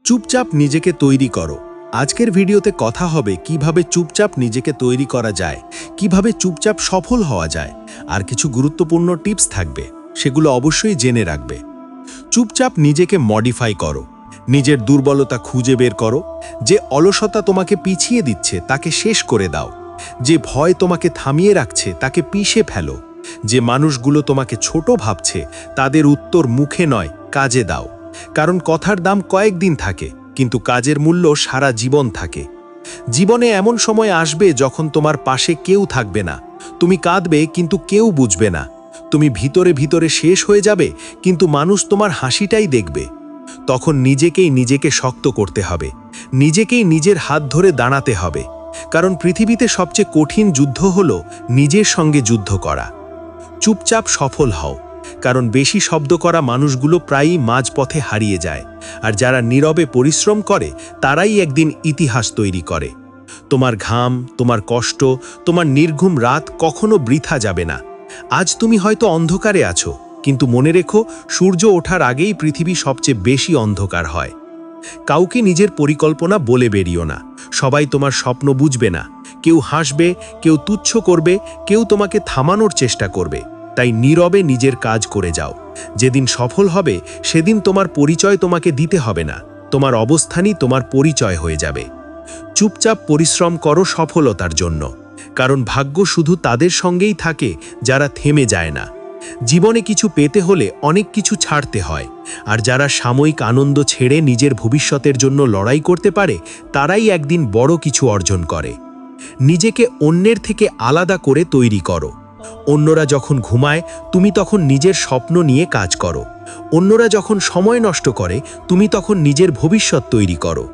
চুপচাপ নিজেকে তৈরি করো। আজকের ভিডিওতে কথা হবে কিভাবে চুপচাপ নিজেকে তৈরি করা যায়, কিভাবে চুপচাপ সফল হওয়া যায়, আর কিছু গুরুত্বপূর্ণ টিপস থাকবে, সেগুলো অবশ্যই জেনে রাখবে। চুপচাপ নিজেকে মডিফাই করো, নিজের দুর্বলতা খুঁজে বের করো। যে অলসতা তোমাকে পিছিয়ে দিচ্ছে তাকে শেষ করে দাও। যে ভয় তোমাকে থামিয়ে রাখছে তাকে পিষে ফেলো। যে মানুষগুলো তোমাকে ছোট ভাবছে তাদের উত্তর মুখে নয়, কাজে দাও। কারণ কথার দাম কয়েকদিন থাকে, কিন্তু কাজের মূল্য সারা জীবন থাকে। জীবনে এমন সময় আসবে যখন তোমার পাশে কেউ থাকবে না। তুমি কাঁদবে কিন্তু কেউ বুঝবে না। তুমি ভিতরে ভিতরে শেষ হয়ে যাবে, কিন্তু মানুষ তোমার হাসিটাই দেখবে। তখন নিজেকে শক্ত করতে হবে, নিজেকেই নিজের হাত ধরে দাঁড়াতে হবে। কারণ পৃথিবীতে সবচেয়ে কঠিন যুদ্ধ হলো নিজের সঙ্গে যুদ্ধ করা। চুপচাপ সফল হও, কারণ বেশি শব্দ করা মানুষগুলো প্রায়ই মাঝপথে হারিয়ে যায়, আর যারা নীরবে পরিশ্রম করে তারাই একদিন ইতিহাস তৈরি করে। তোমার ঘাম, তোমার কষ্ট, তোমার নির্ঘুম রাত কখনো বৃথা যাবে না। আজ তুমি হয়তো অন্ধকারে আছো, কিন্তু মনে রেখো, সূর্য ওঠার আগেই পৃথিবী সবচেয়ে বেশি অন্ধকার হয়। কাউকে নিজের পরিকল্পনা বলে বেরিও না। সবাই তোমার স্বপ্ন বুঝবে না। কেউ হাসবে, কেউ তুচ্ছ করবে, কেউ তোমাকে থামানোর চেষ্টা করবে। তাই নীরবে নিজের কাজ করে যাও। যেদিন সফল হবে সেদিন তোমার পরিচয় তোমাকে দিতে হবে না, তোমার অবস্থানই তোমার পরিচয় হয়ে যাবে। চুপচাপ পরিশ্রম করো সফলতার জন্য, কারণ ভাগ্য শুধু তাদের সঙ্গেই থাকে যারা থেমে যায় না। জীবনে কিছু পেতে হলে অনেক কিছু ছাড়তে হয়, আর যারা সাময়িক আনন্দ ছেড়ে নিজের ভবিষ্যতের জন্য লড়াই করতে পারে তারাই একদিন বড় কিছু অর্জন করে। নিজেকে অন্যের থেকে আলাদা করে তৈরি করো। অন্যরা যখন ঘুমায় তুমি তখন নিজের স্বপ্ন নিয়ে কাজ করো। অন্যরা যখন সময় নষ্ট করে তুমি তখন নিজের ভবিষ্যৎ তৈরি করো।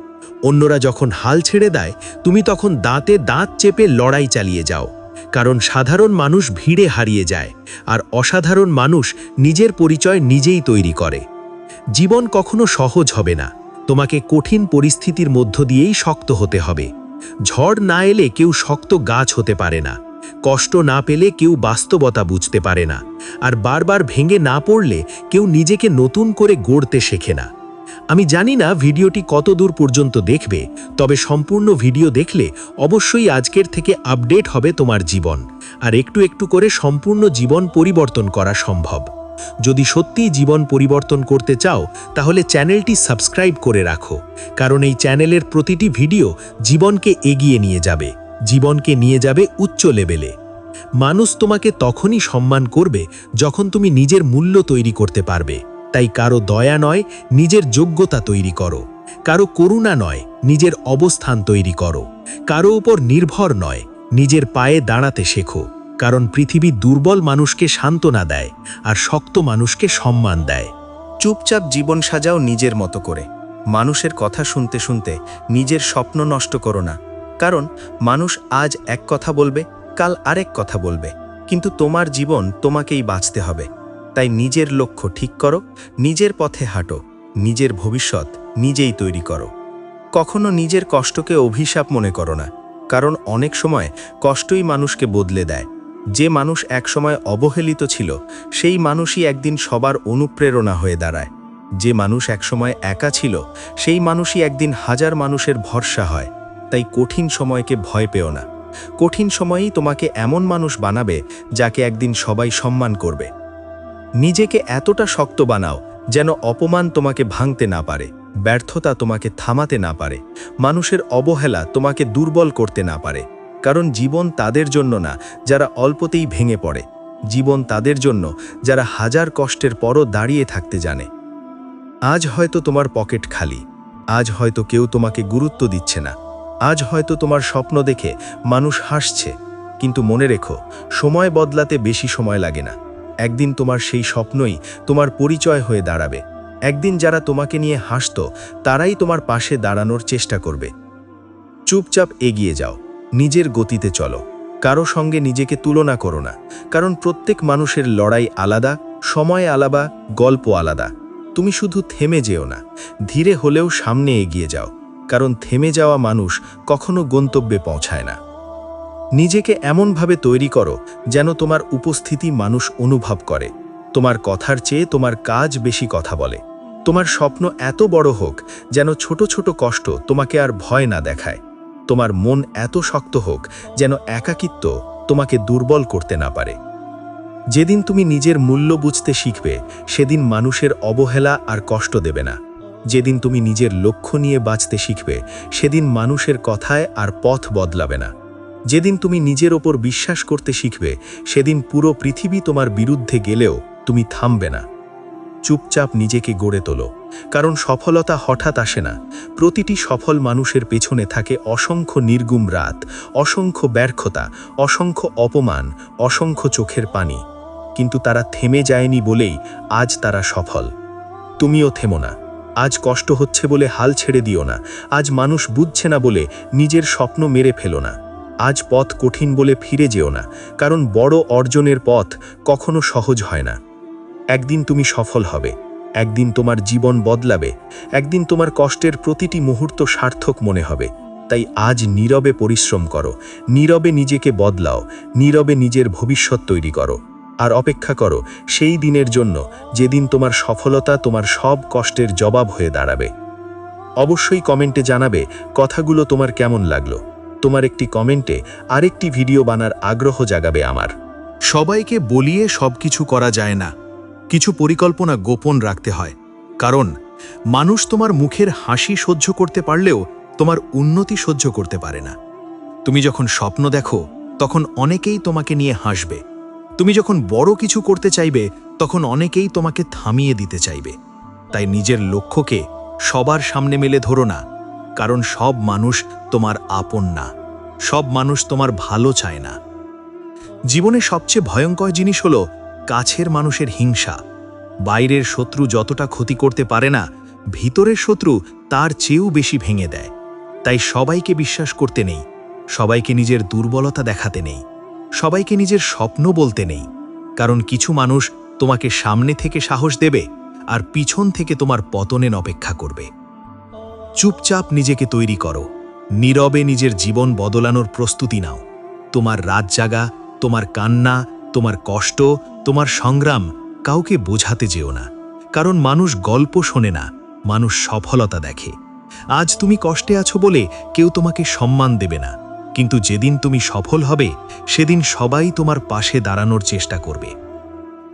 অন্যরা যখন হাল ছেড়ে দেয় তুমি তখন দাঁতে দাঁত চেপে লড়াই চালিয়ে যাও। কারণ সাধারণ মানুষ ভিড়ে হারিয়ে যায়, আর অসাধারণ মানুষ নিজের পরিচয় নিজেই তৈরি করে। জীবন কখনো সহজ হবে না, তোমাকে কঠিন পরিস্থিতির মধ্য দিয়েই শক্ত হতে হবে। ঝড় না এলে কেউ শক্ত গাছ হতে পারে না। কষ্ট না পেলে কেউ বাস্তবতা বুঝতে পারে না। আর বারবার ভেঙে না পড়লে কেউ নিজেকে নতুন করে গড়তে শেখে না। আমি জানি না ভিডিওটি কত দূর পর্যন্ত দেখবে, তবে সম্পূর্ণ ভিডিও দেখলে অবশ্যই আজকের থেকে আপডেট হবে তোমার জীবন, আর একটু একটু করে সম্পূর্ণ জীবন পরিবর্তন করা সম্ভব। যদি সত্যিই জীবন পরিবর্তন করতে চাও তাহলে চ্যানেলটি সাবস্ক্রাইব করে রাখো, কারণ এই চ্যানেলের প্রতিটি ভিডিও জীবনকে এগিয়ে নিয়ে যাবে, জীবনকে নিয়ে যাবে উচ্চ লেভেলে। মানুষ তোমাকে তখনই সম্মান করবে যখন তুমি নিজের মূল্য তৈরি করতে পারবে। তাই কারো দয়া নয়, নিজের যোগ্যতা তৈরি করো। কারো করুণা নয়, নিজের অবস্থান তৈরি করো। কারো উপর নির্ভর নয়, নিজের পায়ে দাঁড়াতে শেখো। কারণ পৃথিবী দুর্বল মানুষকে সান্ত্বনা দেয়, আর শক্ত মানুষকে সম্মান দেয়। চুপচাপ জীবন সাজাও নিজের মতো করে। মানুষের কথা শুনতে শুনতে নিজের স্বপ্ন নষ্ট করো না। কারণ মানুষ আজ এক কথা বলবে, কাল আরেক কথা বলবে, কিন্তু তোমার জীবন তোমাকেই বাঁচতে হবে। তাই নিজের লক্ষ্য ঠিক করো, নিজের পথে হাঁটো, নিজের ভবিষ্যৎ নিজেই তৈরি করো। কখনো নিজের কষ্টকে অভিশাপ মনে করো না, কারণ অনেক সময় কষ্টই মানুষকে বদলে দেয়। যে মানুষ একসময় অবহেলিত ছিল সেই মানুষই একদিন সবার অনুপ্রেরণা হয়ে দাঁড়ায়। যে মানুষ একসময় একা ছিল সেই মানুষই একদিন হাজার মানুষের ভরসা হয়। তাই কঠিন সময়কে ভয় পেও না। কঠিন সময়েই তোমাকে এমন মানুষ বানাবে যাকে একদিন সবাই সম্মান করবে। নিজেকে এতটা শক্ত বানাও যেন অপমান তোমাকে ভাঙতে না পারে, ব্যর্থতা তোমাকে থামাতে না পারে, মানুষের অবহেলা তোমাকে দুর্বল করতে না পারে। কারণ জীবন তাদের জন্য না যারা অল্পতেই ভেঙে পড়ে, জীবন তাদের জন্য যারা হাজার কষ্টের পরও দাঁড়িয়ে থাকতে জানে। আজ হয়তো তোমার পকেট খালি, আজ হয়তো কেউ তোমাকে গুরুত্ব দিচ্ছে না, আজ হয়তো তোমার স্বপ্ন দেখে মানুষ হাসছে, কিন্তু মনে রেখো, সময় বদলাতে বেশি সময় লাগে না। একদিন তোমার সেই স্বপ্নই তোমার পরিচয় হয়ে দাঁড়াবে। একদিন যারা তোমাকে নিয়ে হাসত তারাই তোমার পাশে দাঁড়ানোর চেষ্টা করবে। চুপচাপ এগিয়ে যাও, নিজের গতিতে চলো, কারো সঙ্গে নিজেকে তুলনা করো না। কারণ প্রত্যেক মানুষের লড়াই আলাদা, সময় আলাদা, গল্প আলাদা। তুমি শুধু থেমে যেও না, ধীরে হলেও সামনে এগিয়ে যাও। কারণ থেমে যাওয়া মানুষ কখনো গন্তব্যে পৌঁছায় না। নিজেকে এমনভাবে তৈরি করো যেন তোমার উপস্থিতি মানুষ অনুভব করে। তোমার কথার চেয়ে তোমার কাজ বেশি কথা বলে। তোমার স্বপ্ন এত বড় হোক যেন ছোট ছোট কষ্ট তোমাকে আর ভয় না দেখায়। তোমার মন এত শক্ত হোক যেন একাকিত্ব তোমাকে দুর্বল করতে না পারে। যেদিন তুমি নিজের মূল্য বুঝতে শিখবে, সেদিন মানুষের অবহেলা আর কষ্ট দেবে না। যেদিন তুমি নিজের লক্ষ্য নিয়ে বাঁচতে শিখবে, সেদিন মানুষের কথায় আর পথ বদলাবে না। যেদিন তুমি নিজের ওপর বিশ্বাস করতে শিখবে, সেদিন পুরো পৃথিবী তোমার বিরুদ্ধে গেলেও তুমি থামবে না। চুপচাপ নিজেকে গড়ে তোলো, কারণ সফলতা হঠাৎ আসে না। প্রতিটি সফল মানুষের পেছনে থাকে অসংখ্য নির্গুম রাত, অসংখ্য ব্যর্থতা, অসংখ্য অপমান, অসংখ্য চোখের পানি। কিন্তু তারা থেমে যায়নি বলেই আজ তারা সফল। তুমিও থেমো না। আজ কষ্ট হচ্ছে বলে হাল ছেড়ে দিও না। আজ মানুষ বুঝছে না বলে নিজের স্বপ্ন মেরে ফেলো না। আজ পথ কঠিন বলে ফিরে যেও না, কারণ বড় অর্জনের পথ কখনো সহজ হয় না। একদিন তুমি সফল হবে, একদিন তোমার জীবন বদলাবে, একদিন তোমার কষ্টের প্রতিটি মুহূর্ত সার্থক মনে হবে। তাই আজ নীরবে পরিশ্রম করো, নীরবে নিজেকে বদলাও, নীরবে নিজের ভবিষ্যৎ তৈরি করো। আর অপেক্ষা করো সেই দিনের জন্য, যেদিন তোমার সফলতা তোমার সব কষ্টের জবাব হয়ে দাঁড়াবে। অবশ্যই কমেন্টে জানাবে কথাগুলো তোমার কেমন লাগলো। তোমার একটি কমেন্টে আরেকটি ভিডিও বানার আগ্রহ জাগাবে আমার। সবাইকে বলিয়ে সবকিছু করা যায় না, কিছু পরিকল্পনা গোপন রাখতে হয়। কারণ মানুষ তোমার মুখের হাসি সহ্য করতে পারলেও তোমার উন্নতি সহ্য করতে পারে না। তুমি যখন স্বপ্ন দেখো, তখন অনেকেই তোমাকে নিয়ে হাসবে। তুমি যখন বড় কিছু করতে চাইবে, তখন অনেকেই তোমাকে থামিয়ে দিতে চাইবে। তাই নিজের লক্ষ্যকে সবার সামনে মেলে ধরো না, কারণ সব মানুষ তোমার আপন না, সব মানুষ তোমার ভালো চায় না। জীবনে সবচেয়ে ভয়ঙ্কর জিনিস হলো কাছের মানুষের হিংসা। বাইরের শত্রু যতটা ক্ষতি করতে পারে না, ভিতরের শত্রু তার চেয়েও বেশি ভেঙে দেয়। তাই সবাইকে বিশ্বাস করতে নেই, সবাইকে নিজের দুর্বলতা দেখাতে নেই, সবাইকে নিজের স্বপ্ন বলতে নেই। কারণ কিছু মানুষ তোমাকে সামনে থেকে সাহস দেবে, আর পিছন থেকে তোমার পতনের অপেক্ষা করবে। চুপচাপ নিজেকে তৈরি করো, নীরবে নিজের জীবন বদলানোর প্রস্তুতি নাও। তোমার রাত জাগা, তোমার কান্না, তোমার কষ্ট, তোমার সংগ্রাম কাউকে বোঝাতে যেও না। কারণ মানুষ গল্প শোনে না, মানুষ সফলতা দেখে। আজ তুমি কষ্টে আছো বলে কেউ তোমাকে সম্মান দেবে না, কিন্তু যেদিন তুমি সফল হবে, সেদিন সবাই তোমার পাশে দাঁড়ানোর চেষ্টা করবে।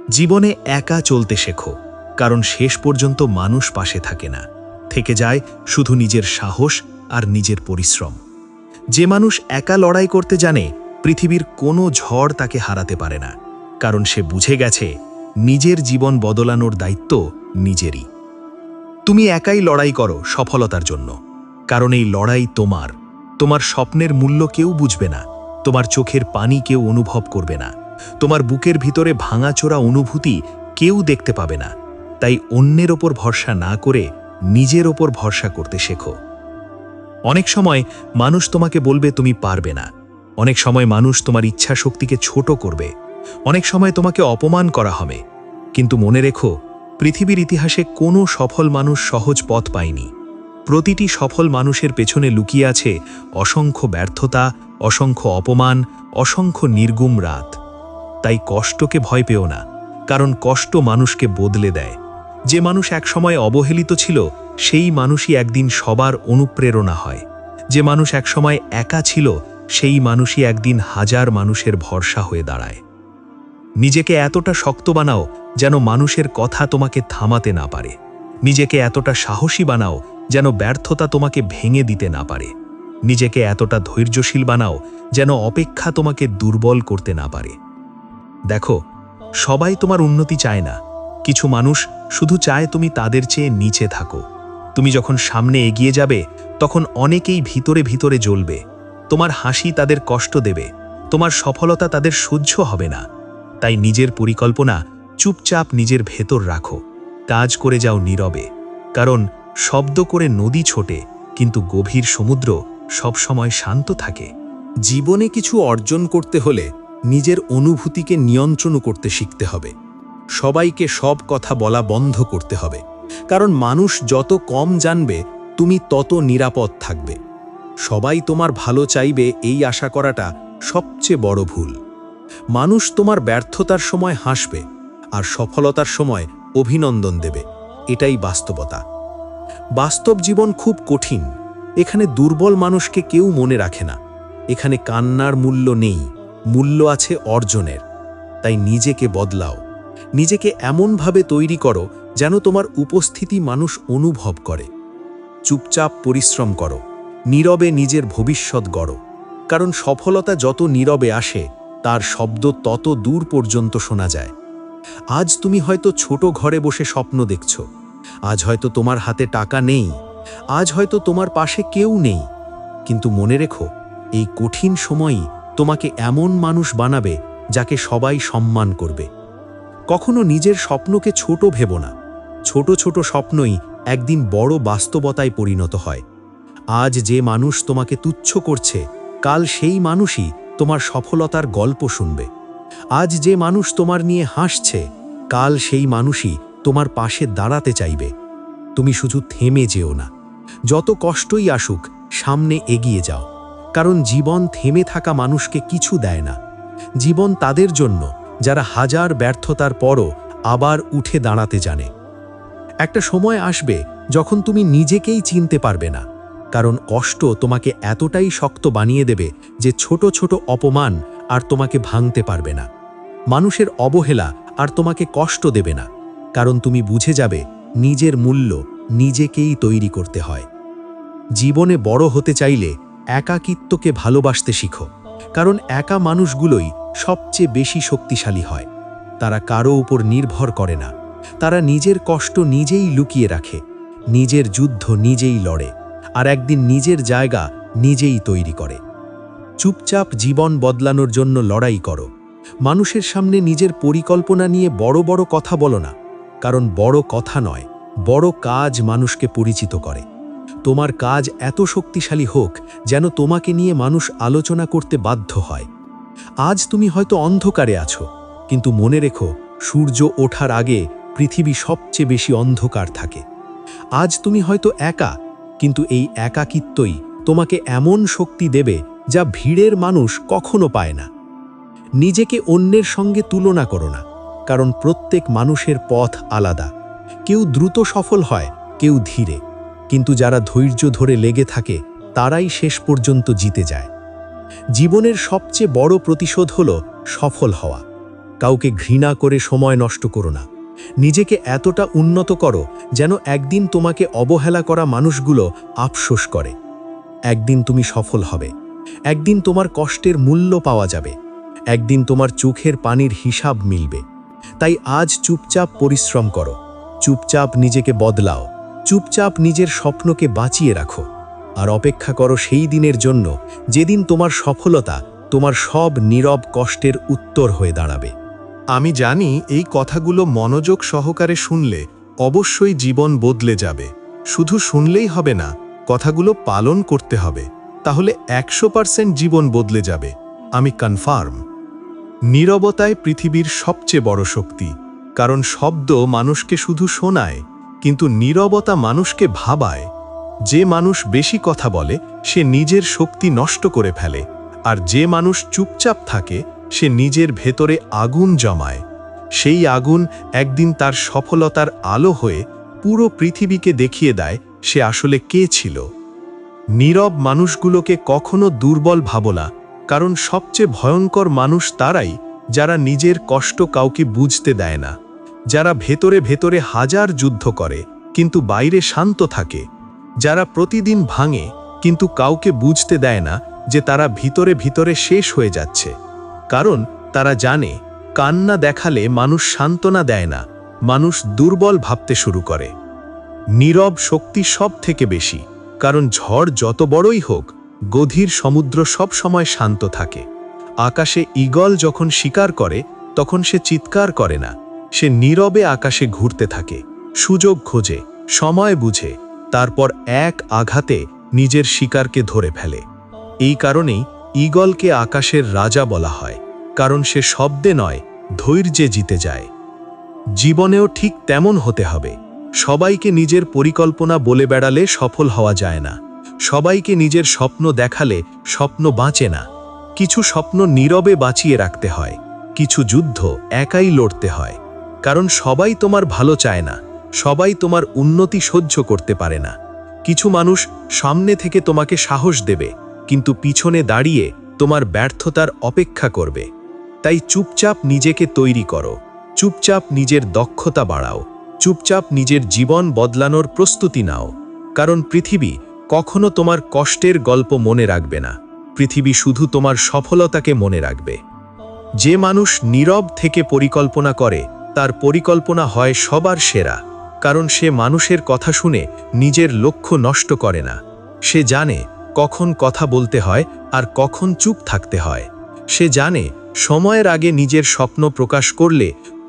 জীবনে একা চলতে শেখো, কারণ শেষ পর্যন্ত মানুষ পাশে থাকে না, থেকে যায় শুধু নিজের সাহস আর নিজের পরিশ্রম। যে মানুষ একা লড়াই করতে জানে, পৃথিবীর কোনো ঝড় তাকে হারাতে পারে না, কারণ সে বুঝে গেছে নিজের জীবন বদলানোর দায়িত্ব নিজেরই। তুমি একাই লড়াই করো সফলতার জন্য, কারণ এই লড়াই তোমার। তোমার স্বপ্নের মূল্য কেউ বুঝবে না, তোমার চোখের পানি কেউ অনুভব করবে না, তোমার বুকের ভিতরে ভাঙাচোরা অনুভূতি কেউ দেখতে পাবে না। তাই অন্যের ওপর ভরসা না করে নিজের ওপর ভরসা করতে শেখো। অনেক সময় মানুষ তোমাকে বলবে তুমি পারবে না, অনেক সময় মানুষ তোমার ইচ্ছা শক্তিকে ছোট করবে, অনেক সময় তোমাকে অপমান করা হবে। কিন্তু মনে রেখো, পৃথিবীর ইতিহাসে কোনো সফল মানুষ সহজ পথ পায়নি। প্রতিটি সফল মানুষের পেছনে লুকিয়ে আছে অসংখ্য ব্যর্থতা, অসংখ্য অপমান, অসংখ্য নির্গুম রাত। তাই কষ্টকে ভয় পেও না, কারণ কষ্ট মানুষকে বদলে দেয়। যে মানুষ একসময় অবহেলিত ছিল, সেই মানুষই একদিন সবার অনুপ্রেরণা হয়। যে মানুষ একসময় একা ছিল, সেই মানুষই একদিন হাজার মানুষের ভরসা হয়ে দাঁড়ায়। নিজেকে এতটা শক্ত বানাও যেন মানুষের কথা তোমাকে থামাতে না পারে। নিজেকে এতটা সাহসী বানাও যেন ব্যর্থতা তোমাকে ভেঙে দিতে না পারে। নিজেকে এতটা ধৈর্যশীল বানাও যেন অপেক্ষা তোমাকে দুর্বল করতে না পারে। দেখো, সবাই তোমার উন্নতি চায় না, কিছু মানুষ শুধু চায় তুমি তাদের চেয়ে নিচে থাকো। তুমি যখন সামনে এগিয়ে যাবে, তখন অনেকেই ভিতরে ভিতরে জ্বলবে। তোমার হাসি তাদের কষ্ট দেবে, তোমার সফলতা তাদের সহ্য হবে না। তাই নিজের পরিকল্পনা চুপচাপ নিজের ভেতর রাখো, কাজ করে যাও নীরবে। কারণ শব্দ করে নদী ছোটে, কিন্তু গভীর সমুদ্র সবসময় শান্ত থাকে। জীবনে কিছু অর্জন করতে হলে নিজের অনুভূতিকে নিয়ন্ত্রণ করতে শিখতে হবে। সবাইকে সব কথা বলা বন্ধ করতে হবে, কারণ মানুষ যত কম জানবে, তুমি তত নিরাপদ থাকবে। সবাই তোমার ভালো চাইবে এই আশা করাটা সবচেয়ে বড় ভুল। মানুষ তোমার ব্যর্থতার সময় হাসবে, আর সফলতার সময় অভিনন্দন দেবে। এটাই বাস্তবতা। বাস্তব জীবন খুব কঠিন। এখানে দুর্বল মানুষকে কেউ মনে রাখে না। এখানে কান্নার মূল্য নেই, মূল্য আছে অর্জনের। তাই নিজেকে বদলাও, নিজেকে এমনভাবে তৈরি করো যেন তোমার উপস্থিতি মানুষ অনুভব করে। চুপচাপ পরিশ্রম করো, নীরবে নিজের ভবিষ্যৎ গড়ো। কারণ সফলতা যত নীরবে আসে তার শব্দ তত দূর পর্যন্ত শোনা যায়। আজ তুমি হয়তো ছোট ঘরে বসে স্বপ্ন দেখছ, আজ হয়তো তোমার হাতে টাকা নেই, আজ হয়তো তোমার পাশে কেউ নেই, কিন্তু মনে রেখো, এই কঠিন সময়ই তোমাকে এমন মানুষ বানাবে যাকে সবাই সম্মান করবে। কখনো নিজের স্বপ্নকে ছোট ভেবো না। ছোট ছোট স্বপ্নই একদিন বড় বাস্তবতায় পরিণত হয়। আজ যে মানুষ তোমাকে তুচ্ছ করছে, কাল সেই মানুষই তোমার সফলতার গল্প শুনবে। আজ যে মানুষ তোমার নিয়ে হাসছে, কাল সেই মানুষই তোমার পাশে দাঁড়াতে চাইবে। তুমি শুধু থেমে যেও না। যত কষ্টই আসুক, সামনে এগিয়ে যাও। কারণ জীবন থেমে থাকা মানুষকে কিছু দেয় না। জীবন তাদের জন্য যারা হাজার ব্যর্থতার পরও আবার উঠে দাঁড়াতে জানে। একটা সময় আসবে যখন তুমি নিজেকেই চিনতে পারবে না। কারণ কষ্ট তোমাকে এতটাই শক্ত বানিয়ে দেবে যে ছোট ছোট অপমান আর তোমাকে ভাঙতে পারবে না। মানুষের অবহেলা আর তোমাকে কষ্ট দেবে না। কারণ তুমি বুঝে যাবে নিজের মূল্য নিজেকেই তৈরি করতে হয়। জীবনে বড় হতে চাইলে একাকিত্বকে ভালোবাসতে শিখো। কারণ একা মানুষগুলোই সবচেয়ে বেশি শক্তিশালী হয়। তারা কারো উপর নির্ভর করে না। তারা নিজের কষ্ট নিজেই লুকিয়ে রাখে, নিজের যুদ্ধ নিজেই লড়ে, আর একদিন নিজের জায়গা নিজেই তৈরি করে। চুপচাপ জীবন বদলানোর জন্য লড়াই করো। মানুষের সামনে নিজের পরিকল্পনা নিয়ে বড় বড় কথা বলো না। কারণ বড় কথা নয়, বড় কাজ মানুষকে পরিচিত করে। তোমার কাজ এত শক্তিশালী হোক যেন তোমাকে নিয়ে মানুষ আলোচনা করতে বাধ্য হয়। আজ তুমি হয়তো অন্ধকারে আছো, কিন্তু মনে রেখো, সূর্য ওঠার আগে পৃথিবী সবচেয়ে বেশি অন্ধকার থাকে। আজ তুমি হয়তো একা, কিন্তু এই একাকিত্বই তোমাকে এমন শক্তি দেবে যা ভিড়ের মানুষ কখনো পায় না। নিজেকে অন্যের সঙ্গে তুলনা করো না। কারণ প্রত্যেক মানুষের পথ আলাদা। কেউ দ্রুত সফল হয়, কেউ ধীরে। কিন্তু যারা ধৈর্য ধরে লেগে থাকে তারাই শেষ পর্যন্ত জিতে যায়। জীবনের সবচেয়ে বড় প্রতিশোধ হলো সফল হওয়া। কাউকে ঘৃণা করে সময় নষ্ট করো না। নিজেকে এতটা উন্নত করো যেন একদিন তোমাকে অবহেলা করা মানুষগুলো আফসোস করে। একদিন তুমি সফল হবে, একদিন তোমার কষ্টের মূল্য পাওয়া যাবে, একদিন তোমার চোখের পানির হিসাব মিলবে। তাই আজ চুপচাপ পরিশ্রম করো, চুপচাপ নিজেকে বদলাও, চুপচাপ নিজের স্বপ্নকে বাঁচিয়ে রাখো। আর অপেক্ষা করো সেই দিনের জন্য যেদিন তোমার সফলতা তোমার সব নীরব কষ্টের উত্তর হয়ে দাঁড়াবে। আমি জানি এই কথাগুলো মনোযোগ সহকারে শুনলে অবশ্যই জীবন বদলে যাবে। শুধু শুনলেই হবে না, কথাগুলো পালন করতে হবে। তাহলে 100% জীবন বদলে যাবে, আমি কনফার্ম। নীরবতায় পৃথিবীর সবচেয়ে বড় শক্তি। কারণ শব্দ মানুষকে শুধু শোনায়, কিন্তু নীরবতা মানুষকে ভাবায়। যে মানুষ বেশি কথা বলে সে নিজের শক্তি নষ্ট করে ফেলে, আর যে মানুষ চুপচাপ থাকে সে নিজের ভেতরে আগুন জমায়। সেই আগুন একদিন তার সফলতার আলো হয়ে পুরো পৃথিবীকে দেখিয়ে দেয় সে আসলে কে ছিল। নীরব মানুষগুলোকে কখনো দুর্বল ভাবো না। কারণ সবচেয়ে ভয়ঙ্কর মানুষ তারাই যারা নিজের কষ্ট কাউকে বুঝতে দেয় না, যারা ভেতরে ভেতরে হাজার যুদ্ধ করে কিন্তু বাইরে শান্ত থাকে, যারা প্রতিদিন ভাঙে কিন্তু কাউকে বুঝতে দেয় না যে তারা ভিতরে ভিতরে শেষ হয়ে যাচ্ছে। কারণ তারা জানে কান্না দেখালে মানুষ সান্ত্বনা দেয় না, মানুষ দুর্বল ভাবতে শুরু করে। নীরব শক্তি সব থেকে বেশি। কারণ ঝড় যত বড়ই হোক, গভীর সমুদ্র সব সময় শান্ত থাকে। আকাশে ঈগল যখন শিকার করে তখন সে চিৎকার করে না, সে নীরবে আকাশে ঘুরতে থাকে, সুযোগ খোঁজে, সময় বুঝে, তারপর এক আঘাতে নিজের শিকারকে ধরে ফেলে। এই কারণেই ঈগলকে আকাশের রাজা বলা হয়, কারণ সে শব্দে নয়, ধৈর্যে জিতে যায়। জীবনেও ঠিক তেমন হতে হবে। সবাইকে নিজের পরিকল্পনা বলে বেড়ালে সফল হওয়া যায় না। সবাইকে নিজের স্বপ্ন দেখালে স্বপ্ন বাঁচে না। কিছু স্বপ্ন নীরবে বাঁচিয়ে রাখতে হয়, কিছু যুদ্ধ একাই লড়তে হয়। কারণ সবাই তোমার ভালো চায় না, সবাই তোমার উন্নতি সহ্য করতে পারে না। কিছু মানুষ সামনে থেকে তোমাকে সাহস দেবে, কিন্তু পিছনে দাঁড়িয়ে তোমার ব্যর্থতার অপেক্ষা করবে। তাই চুপচাপ নিজেকে তৈরি করো, চুপচাপ নিজের দক্ষতা বাড়াও, চুপচাপ নিজের জীবন বদলানোর প্রস্তুতি নাও। কারণ পৃথিবী কখনো তোমার কষ্টের গল্প মনে রাখবে না, পৃথিবী শুধু তোমার সফলতাকে মনে রাখবে। যে মানুষ নীরব থেকে পরিকল্পনা করে তার পরিকল্পনা হয় সবার সেরা, কারণ সে মানুষের কথা শুনে নিজের লক্ষ্য নষ্ট করে না। সে জানে কখন কথা বলতে হয় আর কখন চুপ থাকতে হয়। সে জানে সময়ের আগে নিজের স্বপ্ন প্রকাশ করলে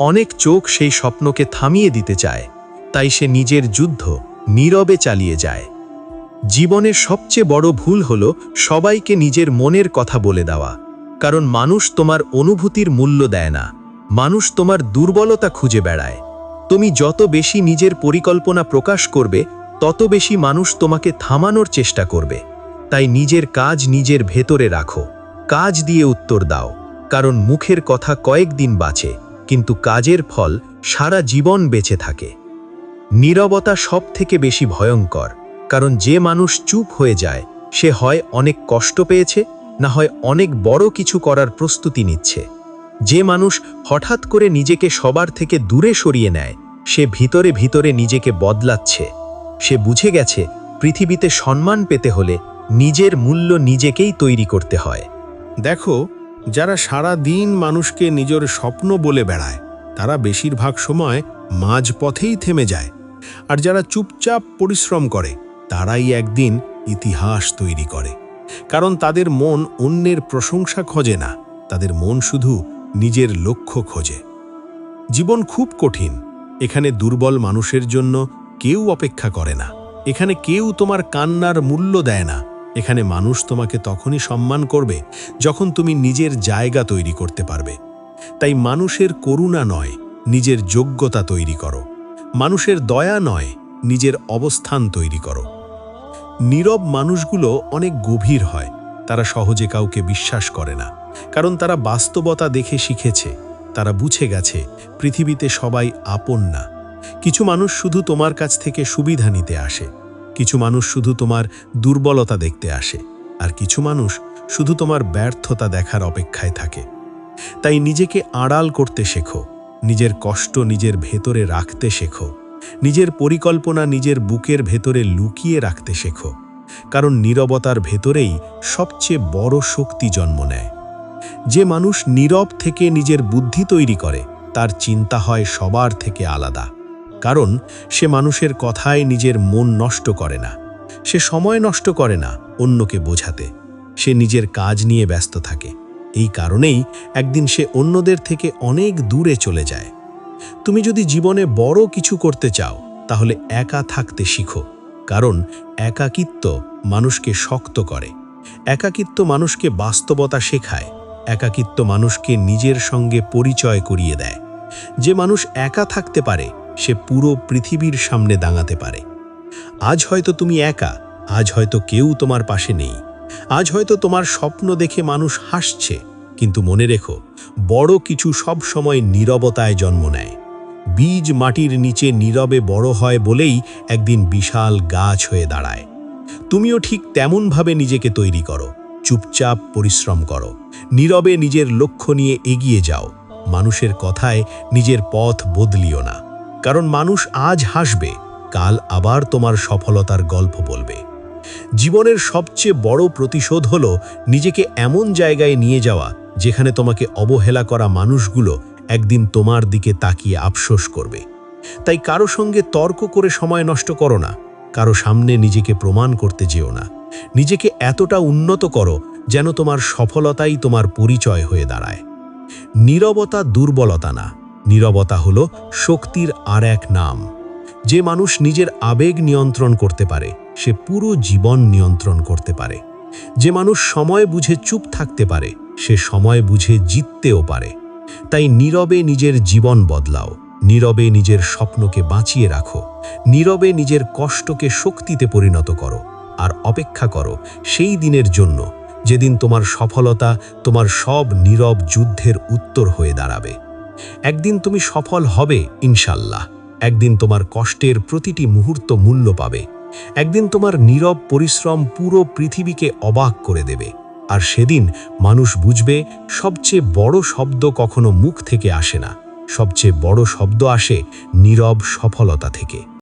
অনেক চোখ সেই স্বপ্নকে থামিয়ে দিতে চায়, তাই সে নিজের যুদ্ধ নীরবে চালিয়ে যায়। জীবনের সবচেয়ে বড় ভুল হলো সবাইকে নিজের মনের কথা বলে দেওয়া, কারণ মানুষ তোমার অনুভূতির মূল্য দেয় না, মানুষ তোমার দুর্বলতা খুঁজে বেড়ায়। তুমি যত বেশি নিজের পরিকল্পনা প্রকাশ করবে, তত বেশি মানুষ তোমাকে থামানোর চেষ্টা করবে। তাই নিজের কাজ নিজের ভেতরে রাখো, কাজ দিয়ে উত্তর দাও, কারণ মুখের কথা কয়েকদিন বাঁচে, কিন্তু কাজের ফল সারা জীবন বেঁচে থাকে। নীরবতা সবথেকে বেশি ভয়ঙ্কর, কারণ যে মানুষ চুপ হয়ে যায় সে হয় অনেক কষ্ট পেয়েছে, না হয় অনেক বড় কিছু করার প্রস্তুতি নিচ্ছে। যে মানুষ হঠাৎ করে নিজেকে সবার থেকে দূরে সরিয়ে নেয় সে ভিতরে ভিতরে নিজেকে বদলাচ্ছে। সে বুঝে গেছে পৃথিবীতে সম্মান পেতে হলে নিজের মূল্য নিজেকেই তৈরি করতে হয়। দেখো, যারা সারা দিন মানুষকে নিজের স্বপ্ন বলে বেড়ায় তারা বেশিরভাগ সময় মাঝপথেই থেমে যায়, আর যারা চুপচাপ পরিশ্রম করে তারাই একদিন ইতিহাস তৈরি করে। কারণ তাদের মন অন্যের প্রশংসা খোঁজে না, তাদের মন শুধু নিজের লক্ষ্য খোঁজে। জীবন খুব কঠিন, এখানে দুর্বল মানুষের জন্য কেউ অপেক্ষা করে না, এখানে কেউ তোমার কান্নার মূল্য দেয় না। এখানে মানুষ তোমাকে তখনই সম্মান করবে যখন তুমি নিজের জায়গা তৈরি করতে পারবে। তাই মানুষের করুণা নয়, নিজের যোগ্যতা তৈরি করো। মানুষের দয়া নয়, নিজের অবস্থান তৈরি করো। নীরব মানুষগুলো অনেক গভীর হয়, তারা সহজে কাউকে বিশ্বাস করে না, কারণ তারা বাস্তবতা দেখে শিখেছে। তারা বুঝে গেছে পৃথিবীতে সবাই আপন না। কিছু মানুষ শুধু তোমার কাছ থেকে সুবিধা নিতে আসে, কিছু মানুষ শুধু তোমার দুর্বলতা দেখতে আসে, আর কিছু মানুষ শুধু তোমার ব্যর্থতা দেখার অপেক্ষায় থাকে। তাই নিজেকে আড়াল করতে শেখো, নিজের কষ্ট নিজের ভেতরে রাখতে শেখো, নিজের পরিকল্পনা নিজের বুকের ভেতরে লুকিয়ে রাখতে শেখো। কারণ নীরবতার ভেতরেই সবচেয়ে বড় শক্তি জন্ম নেয়। যে মানুষ নীরব থেকে নিজের বুদ্ধি তৈরি করে তার চিন্তা হয় সবার থেকে আলাদা, কারণ সে মানুষের কথায় নিজের মন নষ্ট করে না, সে সময় নষ্ট করে না অন্যকে বোঝাতে, সে নিজের কাজ নিয়ে ব্যস্ত থাকে। এই কারণেই একদিন সে অন্যদের থেকে অনেক দূরে চলে যায়। তুমি যদি জীবনে বড় কিছু করতে চাও তাহলে একা থাকতে শিখো, কারণ একাকিত্ব মানুষকে শক্ত করে, একাকিত্ব মানুষকে বাস্তবতা শেখায়, একাকিত্ব মানুষকে নিজের সঙ্গে পরিচয় করিয়ে দেয়। যে মানুষ একা থাকতে পারে সে পুরো পৃথিবীর সামনে দাঁড়াতে পারে। আজ হয়তো তুমি একা, আজ হয়তো কেউ তোমার পাশে নেই, আজ হয়তো তোমার স্বপ্ন দেখে মানুষ হাসছে, কিন্তু মনে রেখো বড় কিছু সব সময় নীরবতায় জন্ম নেয়। বীজ মাটির নিচে নীরবে বড় হয় বলেই একদিন বিশাল গাছ হয়ে দাঁড়ায়। তুমিও ঠিক তেমনভাবে নিজেকে তৈরি করো, চুপচাপ পরিশ্রম করো, নীরবে নিজের লক্ষ্য নিয়ে এগিয়ে যাও। মানুষের কথায় নিজের পথ বদলিও না, কারণ মানুষ আজ হাসবে, কাল আবার তোমার সফলতার গল্প বলবে। জীবনের সবচেয়ে বড় প্রতিশোধ হলো নিজেকে এমন জায়গায় নিয়ে যাওয়া যেখানে তোমাকে অবহেলা করা মানুষগুলো একদিন তোমার দিকে তাকিয়ে আফসোস করবে। তাই কারো সঙ্গে তর্ক করে সময় নষ্ট করো না, কারো সামনে নিজেকে প্রমাণ করতে যেও না। নিজেকে এতটা উন্নত করো যেন তোমার সফলতাই তোমার পরিচয় হয়ে দাঁড়ায়। নীরবতা দুর্বলতা না, নীরবতা হলো শক্তির আর এক নাম। যে মানুষ নিজের আবেগ নিয়ন্ত্রণ করতে পারে সে পুরো জীবন নিয়ন্ত্রণ করতে পারে। যে মানুষ সময় বুঝে চুপ থাকতে পারে সে সময় বুঝে জিততেও পারে। তাই নীরবে নিজের জীবন বদলাও, নীরবে নিজের স্বপ্নকে বাঁচিয়ে রাখো, নীরবে নিজের কষ্টকে শক্তিতে পরিণত করো, আর অপেক্ষা করো সেই দিনের জন্য যেদিন তোমার সফলতা তোমার সব নীরব যুদ্ধের উত্তর হয়ে দাঁড়াবে। একদিন তুমি সফল হবে ইনশাল্লাহ, একদিন তোমার কষ্টের প্রতিটি মুহূর্ত মূল্য পাবে। একদিন তোমার নীরব পরিশ্রম পুরো পৃথিবীকে অবাক করে দেবে। আর সেদিন মানুষ বুঝবে সবচেয়ে বড় শব্দ কখনো মুখ থেকে আসে না, সবচেয়ে বড় শব্দ আসে নীরব সফলতা থেকে।